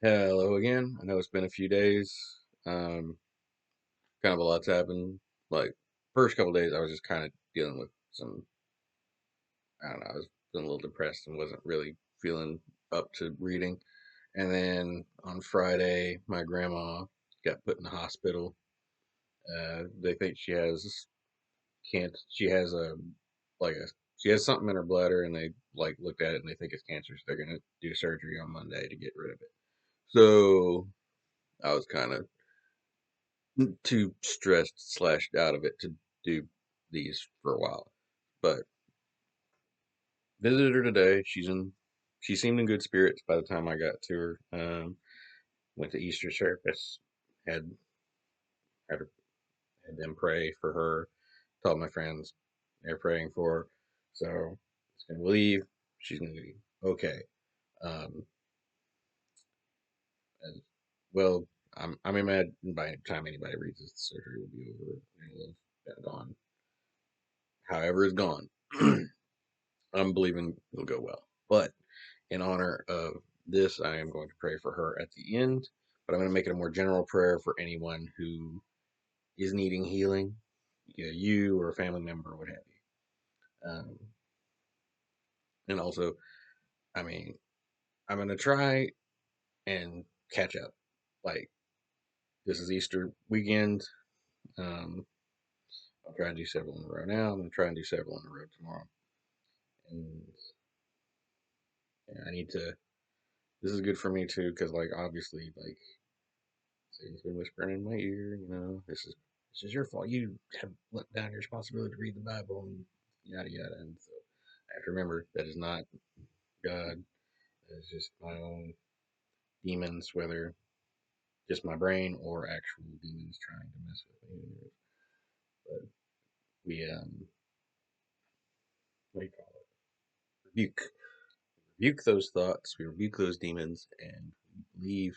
Hello again. I know it's been a few days. Kind of a lot's happened. Like first couple days, I was just kind of dealing with some. I don't know. I was feeling a little depressed and wasn't really feeling up to reading. And then on Friday, my grandma got put in the hospital. They think she has can't. She has like a she has something in her bladder, and they like looked at it and they think it's cancer. So they're gonna do surgery on Monday to get rid of it. So I was kind of too stressed slashed out of it to do these for a while. But visited her today. She seemed in good spirits by the time I got to her. Went to Easter service, had had, her, had them pray for her. Told my friends they're praying for her. So she's gonna leave. She's gonna be okay. Um, as well, I'm imagining by the time anybody reads this, the surgery will be over. It'll have been gone. However, it's gone. I'm believing it'll go well. But in honor of this, I am going to pray for her at the end. But I'm going to make it a more general prayer for anyone who is needing healing, you or a family member or what have you. And also, I mean, I'm going to try and catch up. Like, this is Easter weekend. Um, I'll try and do several in a row now. I'm going to try and do several in a row tomorrow. And yeah, I need to. This is good for me too, because like obviously, like Satan's been whispering in my ear, this is your fault. You have let down your responsibility to read the Bible and yada yada. And so I have to remember that is not God. That is just my own demons, whether just my brain or actual demons trying to mess with me. But we what do you call it? Rebuke those thoughts. We rebuke those demons, and we believe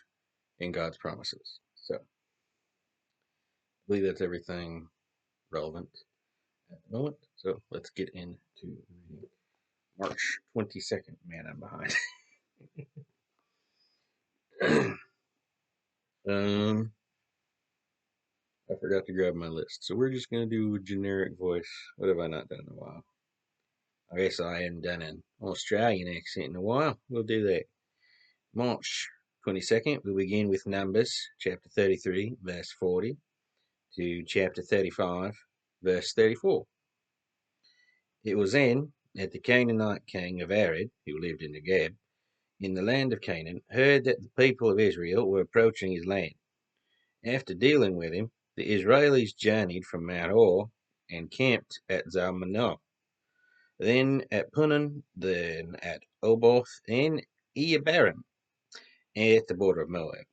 in God's promises. So I believe that's everything relevant at the moment. So let's get into reading. March 22nd. Man, I'm behind. um, I forgot to grab my list. So we're just going to do generic voice. What have I not done in a while? I guess I hadn't done an Australian accent in a while. We'll do that. March 22nd, we'll begin with Numbers, chapter 33, verse 40, to chapter 35, verse 34. It was then that the Canaanite king of Arad, who lived in Negeb, in the land of Canaan, heard that the people of Israel were approaching his land. After dealing with him, the Israelis journeyed from Mount Hor and camped at Zalmanah, then at Punon, then at Oboth, and Eabarim, at the border of Moab.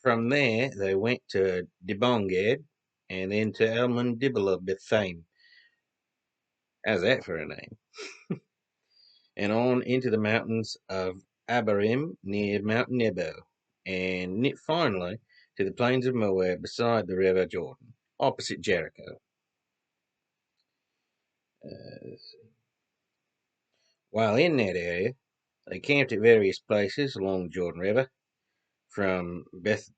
From there, they went to Dibongad, and then to Almon Dibala Bethaim. How's that for a name? And on into the mountains of Abarim near Mount Nebo, and finally to the plains of Moab beside the river Jordan, opposite Jericho. While in that area, they camped at various places along the Jordan River, from Beth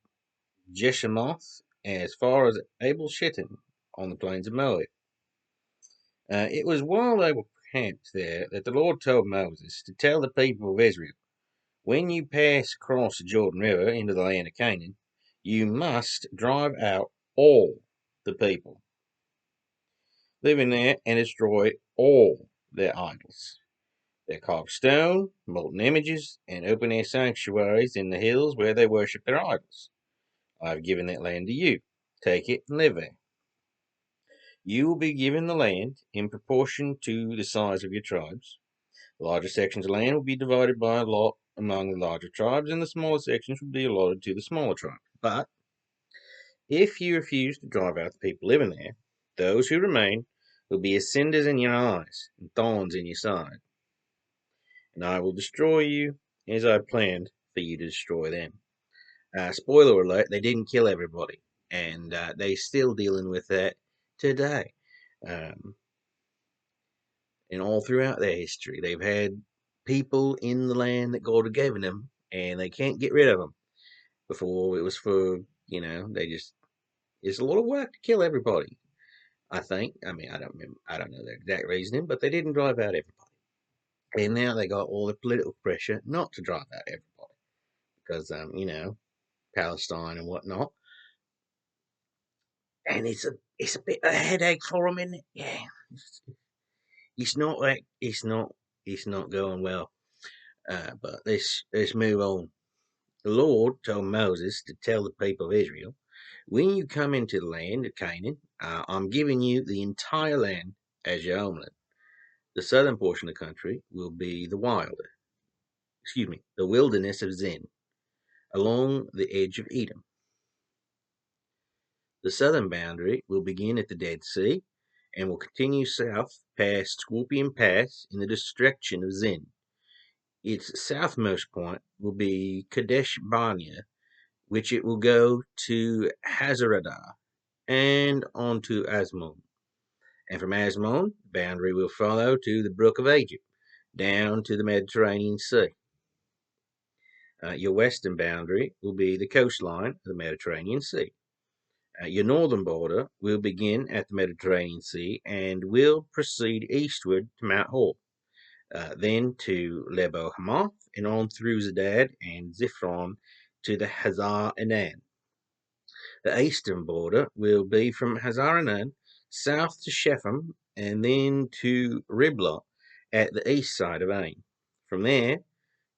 Jeshemoth as far as Abel Shittim on the plains of Moab. It was while they were camped there that the Lord told Moses to tell the people of Israel, when you pass across the Jordan River into the land of Canaan, you must drive out all the people living there and destroy all their idols. They carved stone, molten images, and open air sanctuaries in the hills where they worship their idols. I have given that land to you. Take it and live there. You will be given the land in proportion to the size of your tribes. The larger sections of land will be divided by lot among the larger tribes, and the smaller sections will be allotted to the smaller tribes. But if you refuse to drive out the people living there, those who remain will be as cinders in your eyes and thorns in your side. And I will destroy you as I planned for you to destroy them. Spoiler alert, they didn't kill everybody, and they're still dealing with that today. Um, and all throughout their history, they've had people in the land that God had given them, and they can't get rid of them. Before it was for, they just, it's a lot of work to kill everybody. I think. I mean, I don't remember. I don't know the exact reasoning, but they didn't drive out everybody. And now they got all the political pressure not to drive out everybody because, Palestine and whatnot. And it's a bit of a headache for them, isn't it? Yeah, it's not like it's not going well. But let's move on. The Lord told Moses to tell the people of Israel, when you come into the land of Canaan, I'm giving you the entire land as your homeland. The southern portion of the country will be the wilderness of Zin, along the edge of Edom. The southern boundary will begin at the Dead Sea and will continue south past Scorpion Pass in the district of Zin. Its southmost point will be Kadesh Barnea, which it will go to Hazaradah and on to Asmon. And from Asmon, the boundary will follow to the Brook of Egypt, down to the Mediterranean Sea. Your western boundary will be the coastline of the Mediterranean Sea. Your northern border will begin at the Mediterranean Sea and will proceed eastward to Mount Hor, then to Lebo Hamath, and on through Zedad and Ziphron to the Hazar Enan. The eastern border will be from Hazar Enan south to Shephem and then to Riblah at the east side of Ain. From there,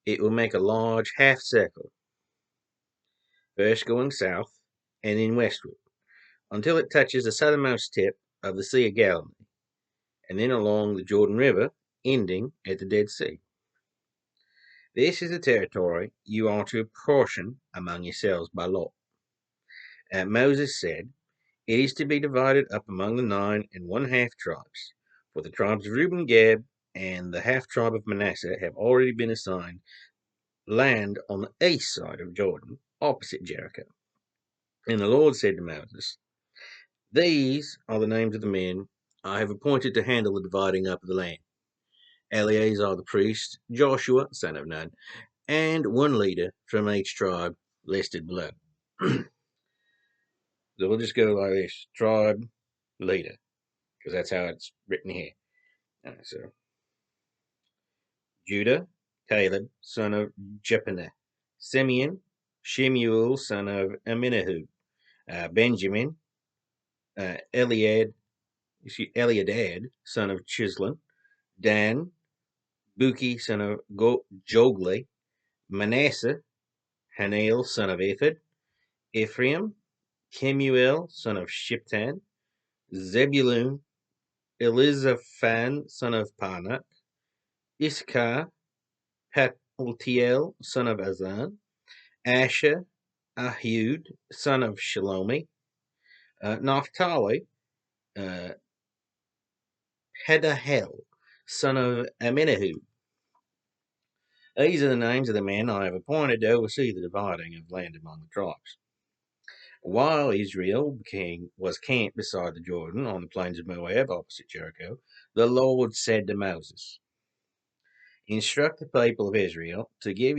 it will make a large half circle, first going south and then westward, until it touches the southernmost tip of the Sea of Galilee, and then along the Jordan River, ending at the Dead Sea. This is the territory you are to apportion among yourselves by lot. Moses said, it is to be divided up among the 9½ tribes, for the tribes of Reuben, Gad, and the half tribe of Manasseh have already been assigned land on the east side of Jordan, opposite Jericho. And the Lord said to Moses, these are the names of the men I have appointed to handle the dividing up of the land. Eleazar the priest, Joshua, son of Nun, and one leader from each tribe listed below. So we'll just go like this, tribe leader, because that's how it's written here. So Judah, Caleb, son of Jephunneh. Simeon, Shemuel, son of Amminahud. Benjamin, Eliadad, son of Chislon. Dan, Buki, son of Jogli. Manasseh, Hanel, son of Ephod. Ephraim, Kemuel, son of Shiptan. Zebulun, Elizaphan, son of Panak. Issachar, Paltiel, son of Azan. Asher, Ahud, son of Shalomi. Naphtali, Pedahel, son of Amminahud. These are the names of the men I have appointed to oversee the dividing of land among the tribes. While Israel was camped beside the Jordan on the plains of Moab opposite Jericho, the Lord said to Moses, instruct the people of Israel to give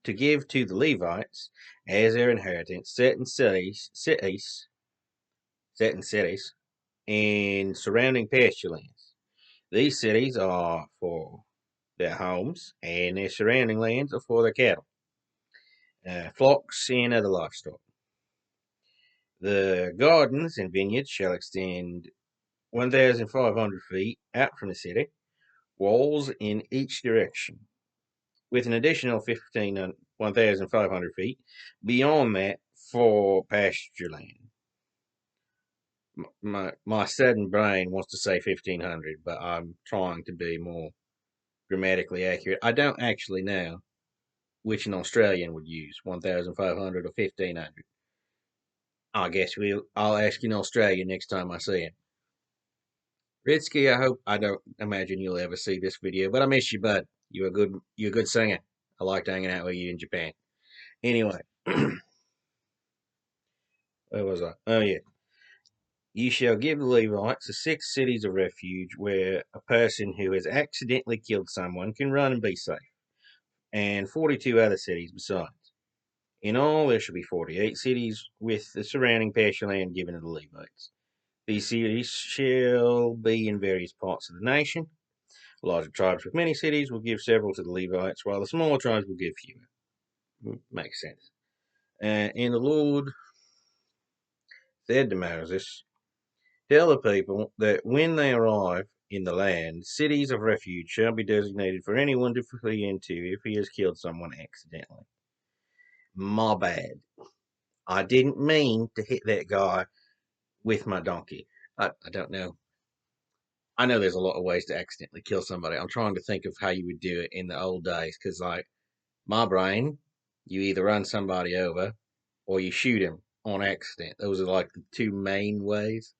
to the Levites as their inheritance certain cities and surrounding pasture lands. These cities are for their homes, and their surrounding lands are for their cattle, flocks, and other livestock. The gardens and vineyards shall extend 1,500 feet out from the city, walls in each direction, with an additional 1,500 feet beyond that for pasture land. My sudden brain wants to say 1,500, but I'm trying to be more grammatically accurate. I don't actually know which an Australian would use, 1,500 or 1,500. I guess I'll ask an Australian next time I see him. Ritsky, I don't imagine you'll ever see this video, but I miss you, bud. You're a good singer. I liked hanging out with you in Japan. Anyway, where was I? Oh yeah. You shall give the Levites the 6 cities of refuge where a person who has accidentally killed someone can run and be safe, and 42 other cities besides. In all, there shall be 48 cities, with the surrounding pasture land given to the Levites. These cities shall be in various parts of the nation. The larger tribes with many cities will give several to the Levites, while the smaller tribes will give fewer. Makes sense. And the Lord said to Moses, "Tell the people that when they arrive in the land, cities of refuge shall be designated for anyone to flee into if he has killed someone accidentally." My bad. I didn't mean to hit that guy with my donkey. I don't know. I know there's a lot of ways to accidentally kill somebody. I'm trying to think of how you would do it in the old days, because, like, my brain, you either run somebody over or you shoot him on accident. Those are, like, the two main ways.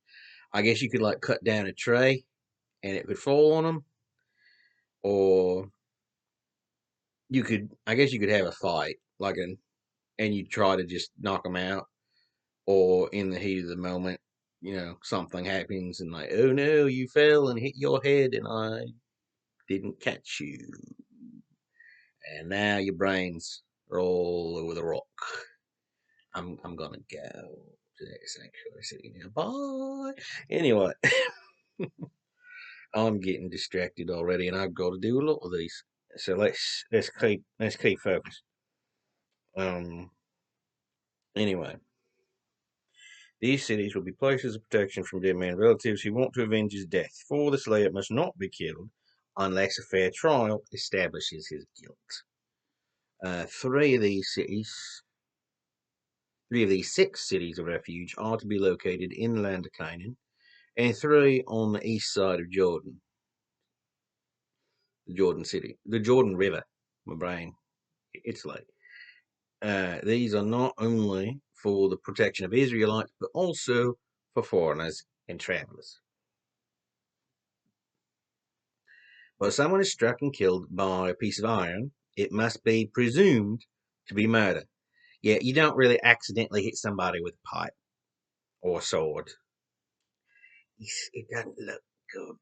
I guess you could, like, cut down a tree and it could fall on them, or I guess you could have a fight, and you try to just knock them out, or in the heat of the moment, something happens and, like, oh no, you fell and hit your head and I didn't catch you. And now your brains are all over the rock. I'm gonna go to that sanctuary city now. Bye. Anyway, I'm getting distracted already, and I've got to do a lot of these. So let's keep focused. Anyway, these cities will be places of protection from dead man relatives who want to avenge his death. For the slayer must not be killed unless a fair trial establishes his guilt. Three of these 6 cities of refuge are to be located in the land of Canaan, and 3 on the east side of Jordan, the Jordan River. My brain, it's late. These are not only for the protection of Israelites, but also for foreigners and travelers. When someone is struck and killed by a piece of iron, it must be presumed to be murder. Yeah, you don't really accidentally hit somebody with a pipe or a sword. It doesn't look good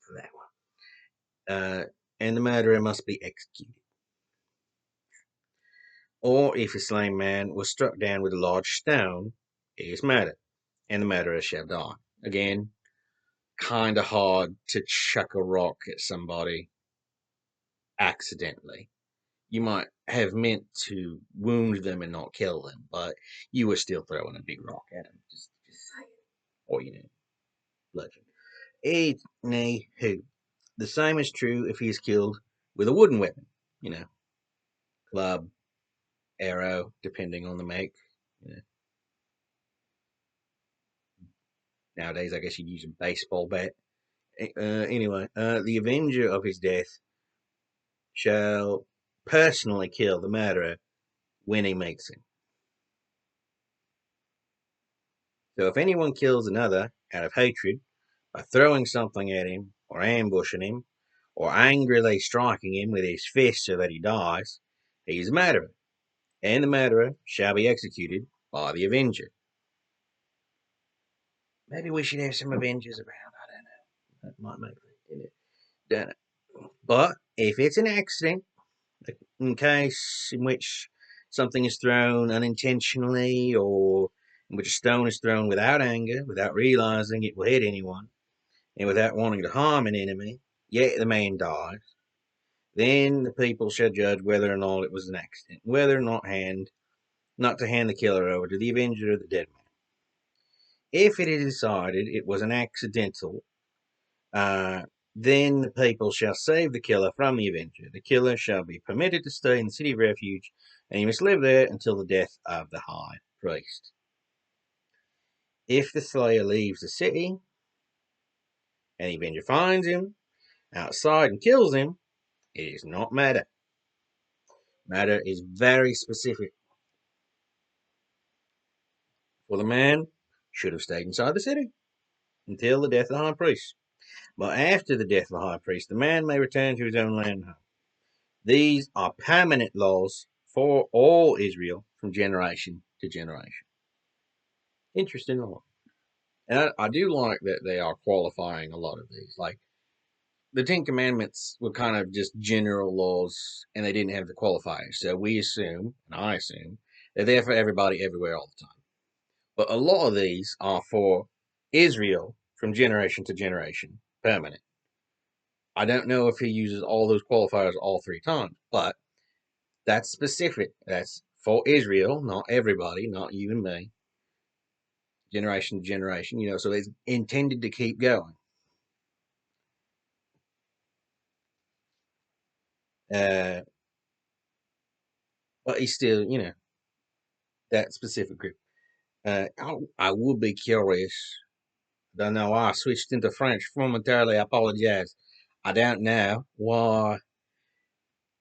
for that one. And the murderer must be executed. Or if a slain man was struck down with a large stone, he is murdered, and the murderer shall die. Again, kind of hard to chuck a rock at somebody accidentally. You might have meant to wound them and not kill them, but you were still throwing a big rock at them. Just saying. Or, bludgeon. Anywho, the same is true if he is killed with a wooden weapon. Club, arrow, depending on the make. Nowadays, I guess you'd use a baseball bat. Anyway, the avenger of his death shall personally kill the murderer when he meets him. So if anyone kills another out of hatred by throwing something at him, or ambushing him, or angrily striking him with his fist so that he dies, he is a murderer, and the murderer shall be executed by the avenger. Maybe we should have some avengers around. I don't know. That might make it. Don't know. But if it's an accident, in case in which something is thrown unintentionally, or in which a stone is thrown without anger, without realizing it will hit anyone, and without wanting to harm an enemy, yet the man dies, then the people shall judge whether or not it was an accident, whether or not to hand the killer over to the avenger of the dead man. If it is decided it was an accidental, then the people shall save the killer from the avenger. The killer shall be permitted to stay in the city of refuge, and he must live there until the death of the high priest. If the slayer leaves the city, and the avenger finds him outside and kills him, it is not murder. Murder is very specific. For the man should have stayed inside the city until the death of the high priest. But after the death of the high priest, the man may return to his own land and home. These are permanent laws for all Israel from generation to generation. Interesting law. And I do like that they are qualifying a lot of these. Like, the Ten Commandments were kind of just general laws, and they didn't have the qualifiers. So we assume, and I assume, They're there for everybody, everywhere, all the time. But a lot of these are for Israel from generation to generation, permanent. I don't know if he uses all those qualifiers all three times, but that's specific. That's for Israel, not everybody, not you and me. Generation to generation, so it's intended to keep going. But he's still, that specific group. I would be curious. Don't know why I switched into French momentarily. I apologize. I don't know why.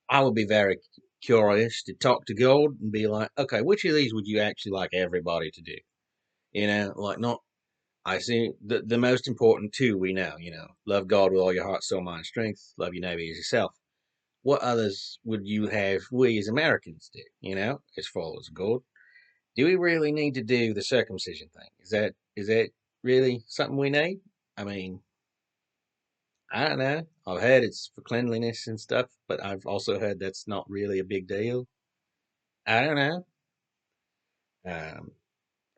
I would be very curious to talk to God and be like, okay, which of these would you actually like everybody to do? Like not. I see the most important two we know. Love God with all your heart, soul, mind, strength. Love your neighbor as yourself. What others would you have we as Americans do? As followers of God. Do we really need to do the circumcision thing? Is that really something we need? I mean, I don't know. I've heard it's for cleanliness and stuff, but I've also heard that's not really a big deal. I don't know. Um,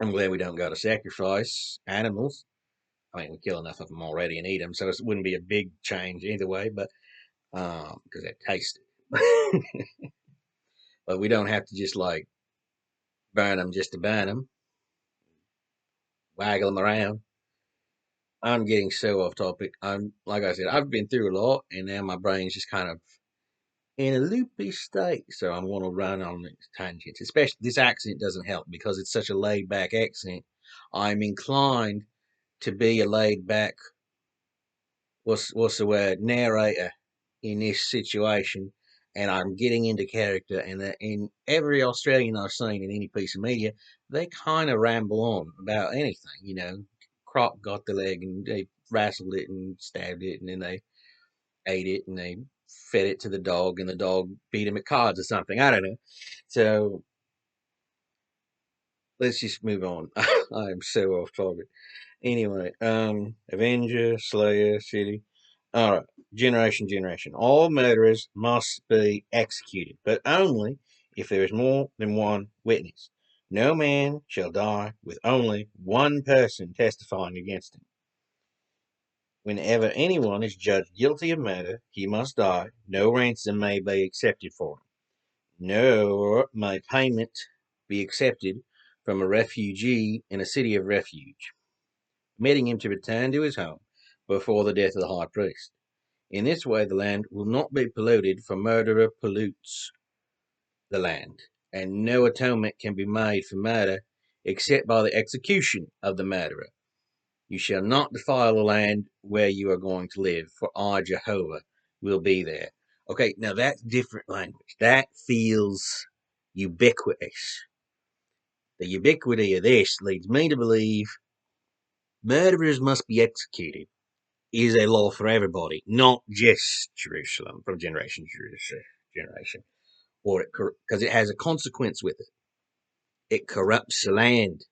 I'm glad we don't go to sacrifice animals. I mean, we kill enough of them already and eat them, so it wouldn't be a big change either way. But because they taste it, but we don't have to just like burn them just to burn them, waggle them around. I'm getting so off topic. I'm like I said, I've been through a lot, and now my brain's just kind of in a loopy state. So I'm going to run on these tangents. Especially this accent doesn't help because it's such a laid back accent. I'm inclined to be a laid back what's the word narrator in this situation, and I'm getting into character. And in every Australian I've seen in any piece of media, they kind of ramble on about anything. Crop got the leg and they wrestled it and stabbed it, and then they ate it and they fed it to the dog, and the dog beat him at cards or something. I don't know. So let's just move on. I am so off topic. Anyway, Avenger, Slayer, City. All right, generation. All murderers must be executed, but only if there is more than one witness. No man shall die with only one person testifying against him. Whenever anyone is judged guilty of murder, he must die. No ransom may be accepted for him. Nor may payment be accepted from a refugee in a city of refuge, permitting him to return to his home before the death of the high priest. In this way, the land will not be polluted, for murderer pollutes the land, and no atonement can be made for murder except by the execution of the murderer. You shall not defile the land where you are going to live, for I, Jehovah, will be there. Okay, now that's different language. That feels ubiquitous. The ubiquity of this leads me to believe murderers must be executed is a law for everybody, not just Jerusalem from generation to generation, or because it has a consequence with it. It corrupts the land.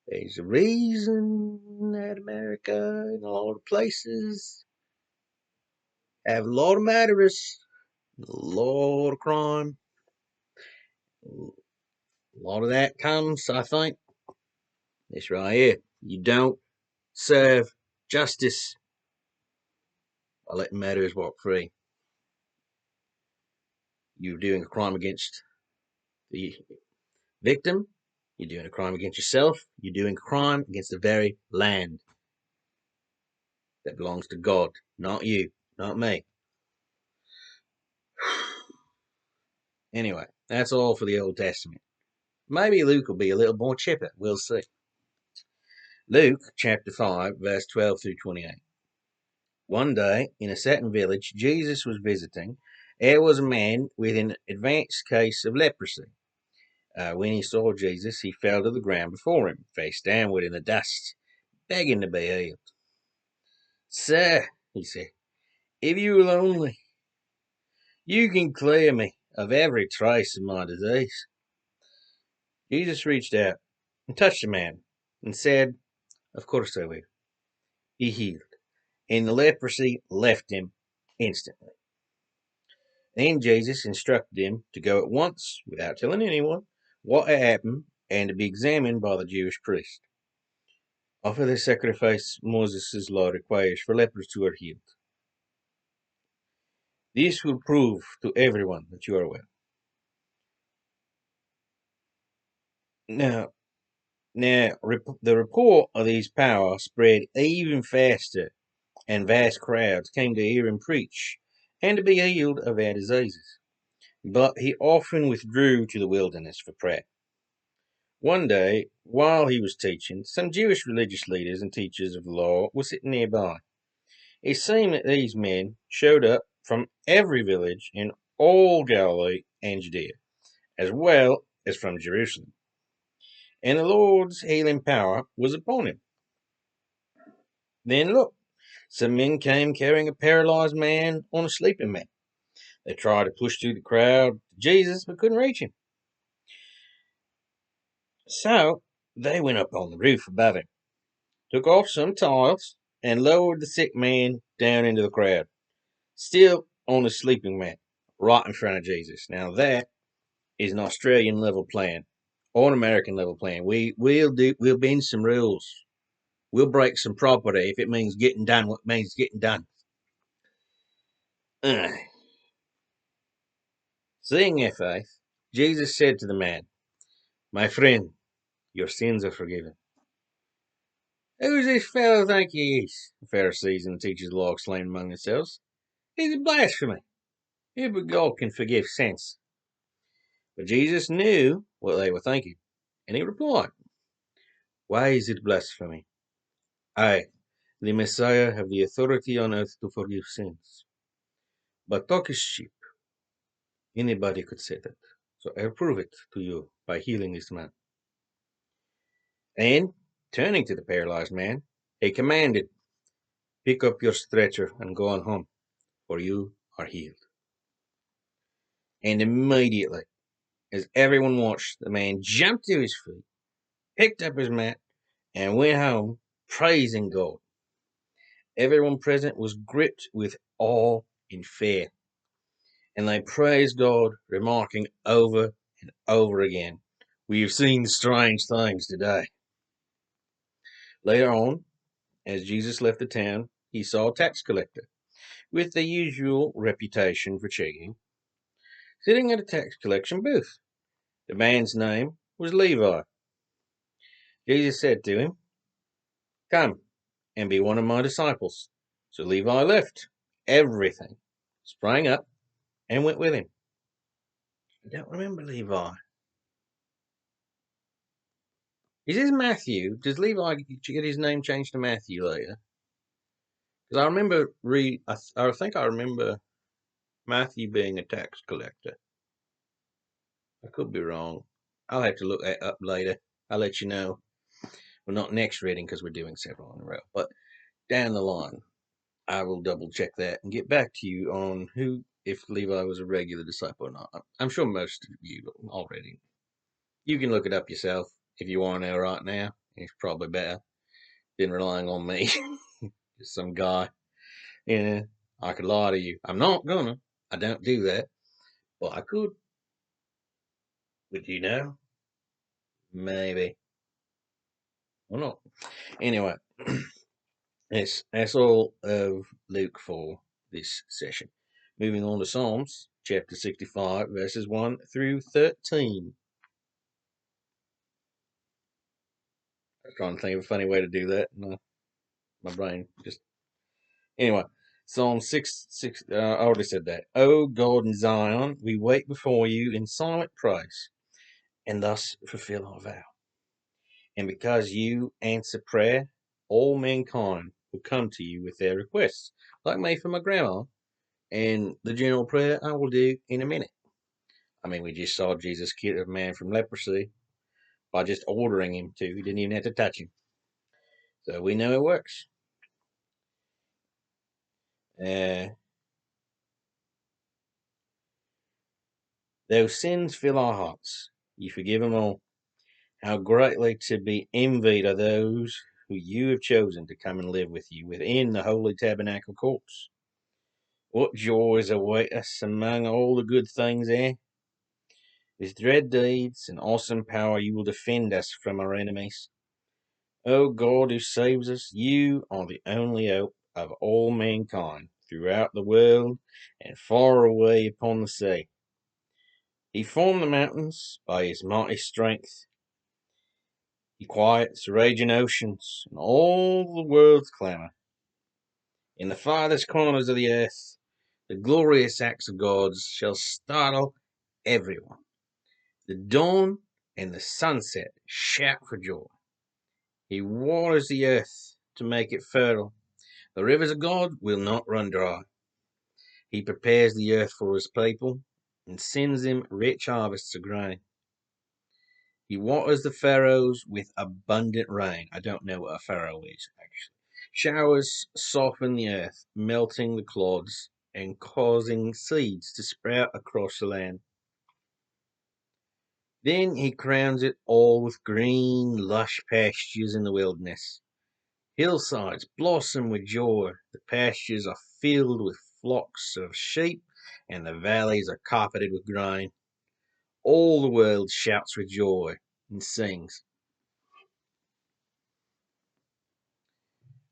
There's a reason that America and a lot of places have a lot of murderers, a lot of crime. A lot of that comes, I think, this right here. You don't serve justice by letting murderers walk free. You're doing a crime against the victim. You're doing a crime against yourself. You're doing a crime against the very land that belongs to God, not you, not me. Anyway, that's all for the Old Testament. Maybe Luke will be a little more chipper. We'll see. Luke chapter 5, verse 12 through 28. One day, in a certain village, Jesus was visiting. There was a man with an advanced case of leprosy. When he saw Jesus, he fell to the ground before him, face downward in the dust, begging to be healed. Sir, he said, if you will only, you can clear me of every trace of my disease. Jesus reached out and touched the man and said, of course I will. Be healed. And the leprosy left him instantly. Then Jesus instructed him to go at once, without telling anyone, what had happened, and to be examined by the Jewish priest. Offer the sacrifice Moses' law requires for lepers who are healed. This will prove to everyone that you are well. Now, the report of his power spread even faster, and vast crowds came to hear him preach and to be healed of their diseases. But he often withdrew to the wilderness for prayer. One day, while he was teaching, some Jewish religious leaders and teachers of the law were sitting nearby. It seemed that these men showed up from every village in all Galilee and Judea, as well as from Jerusalem. And the Lord's healing power was upon him. Then look, some men came carrying a paralyzed man on a sleeping mat. They tried to push through the crowd to Jesus, but couldn't reach him. So they went up on the roof above him, took off some tiles, and lowered the sick man down into the crowd, still on the sleeping mat, right in front of Jesus. Now that is an Australian level plan or an American level plan. We'll bend some rules. We'll break some property if it means getting done what means getting done. Seeing their faith, Jesus said to the man, "My friend, your sins are forgiven." "Who's this fellow think he is?" the Pharisees and the teachers of the law exclaimed among themselves. "He's a blasphemy. Who but God can forgive sins?" But Jesus knew what they were thinking, and he replied, "Why is it blasphemy? I, the Messiah, have the authority on earth to forgive sins. But talk is cheap. Anybody could say that. So I'll prove it to you by healing this man." And, turning to the paralyzed man, he commanded, "Pick up your stretcher and go on home, for you are healed." And immediately, as everyone watched, the man jumped to his feet, picked up his mat, and went home, praising God. Everyone present was gripped with awe and fear, and they praised God, remarking over and over again, "We have seen strange things today." Later on, as Jesus left the town, he saw a tax collector, with the usual reputation for cheating, sitting at a tax collection booth. The man's name was Levi. Jesus said to him, "Come and be one of my disciples." So Levi left everything, sprang up, and went with him. I don't remember Levi. Is this Matthew? Does Levi get his name changed to Matthew later? Because I remember I think I remember Matthew being a tax collector. I could be wrong. I'll have to look that up later. I'll let you know. Well, not next reading because we're doing several in a row, but down the line, I will double check that and get back to you on if Levi was a regular disciple or not. I'm sure most of you already. You can look it up yourself if you want to know right now. It's probably better than relying on me, just some guy. Yeah, I could lie to you. I'm not gonna. I don't do that, but I could. Would you know? Maybe. Or not. Anyway, that's all of Luke for this session. Moving on to Psalms, chapter 65, verses 1 through 13. I was trying to think of a funny way to do that. No, my brain just. Anyway, Psalm 6, I already said that. O God in Zion, we wait before you in silent praise, and thus fulfill our vow. And because you answer prayer, all mankind will come to you with their requests, like me for my grandma, and the general prayer I will do in a minute. I mean, we just saw Jesus cure a man from leprosy by just ordering him to. He didn't even have to touch him. So we know it works. Those sins fill our hearts. You forgive them all. How greatly to be envied are those who you have chosen to come and live with you within the holy tabernacle courts. What joys await us among all the good things there? With dread deeds and awesome power you will defend us from our enemies. O God who saves us, you are the only hope of all mankind throughout the world and far away upon the sea. He formed the mountains by his mighty strength. He quiets raging oceans and all the world's clamour. In the farthest corners of the earth, the glorious acts of God shall startle everyone. The dawn and the sunset shout for joy. He waters the earth to make it fertile. The rivers of God will not run dry. He prepares the earth for his people and sends them rich harvests of grain. He waters the furrows with abundant rain. I don't know what a furrow is, actually. Showers soften the earth, melting the clods and causing seeds to sprout across the land. Then he crowns it all with green, lush pastures in the wilderness. Hillsides blossom with joy. The pastures are filled with flocks of sheep, and the valleys are carpeted with grain. All the world shouts with joy and sings.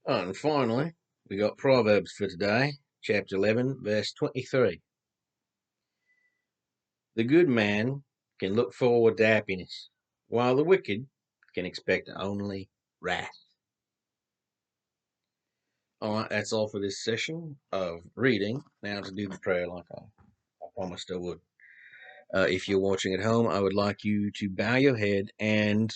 Oh, and finally, we got Proverbs for today, chapter 11, verse 23. The good man can look forward to happiness, while the wicked can expect only wrath. All right, that's all for this session of reading. Now to do the prayer like I promised I would. If you're watching at home, I would like you to bow your head and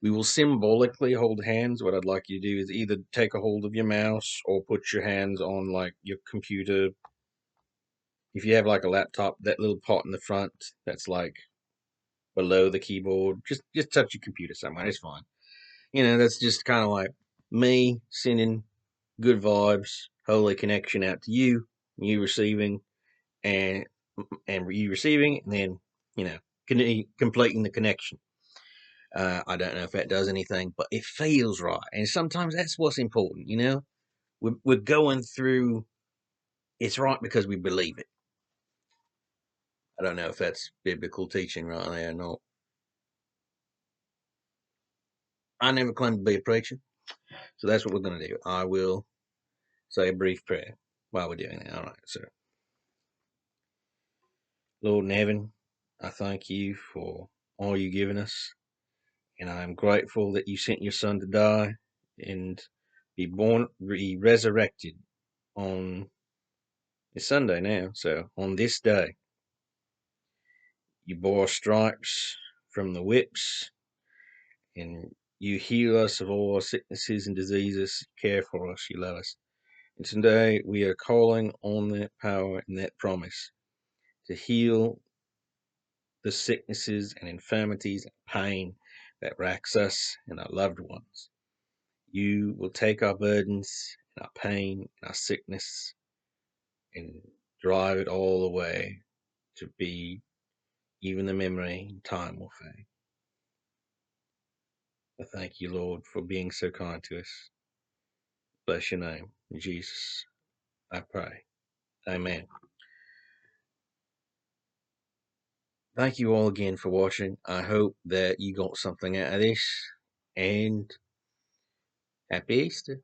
we will symbolically hold hands. What I'd like you to do is either take a hold of your mouse or put your hands on like your computer. If you have like a laptop, that little pot in the front that's like below the keyboard, just touch your computer somewhere. It's fine. You know, that's just kind of like me sending good vibes, holy connection out to you, you receiving, and you receiving, and then you know completing the connection. I don't know if that does anything, but it feels right, and sometimes that's what's important. You know, we're going through. It's right because we believe it. I don't know if that's biblical teaching right there or not. I never claimed to be a preacher, so that's what we're going to do. I will say a brief prayer while we're doing that. All right, sir. Lord in heaven, I thank you for all you've given us, and I am grateful that you sent your son to die and be resurrected on it's Sunday now, so on this day, you bore stripes from the whips, and you heal us of all our sicknesses and diseases, care for us, you love us. And today we are calling on that power and that promise to heal the sicknesses and infirmities and pain that racks us and our loved ones. You will take our burdens and our pain and our sickness and drive it all away to be even the memory and time will fade. I thank you, Lord, for being so kind to us. Bless your name. In Jesus, I pray. Amen. Thank you all again for watching. I hope that you got something out of this, and happy Easter.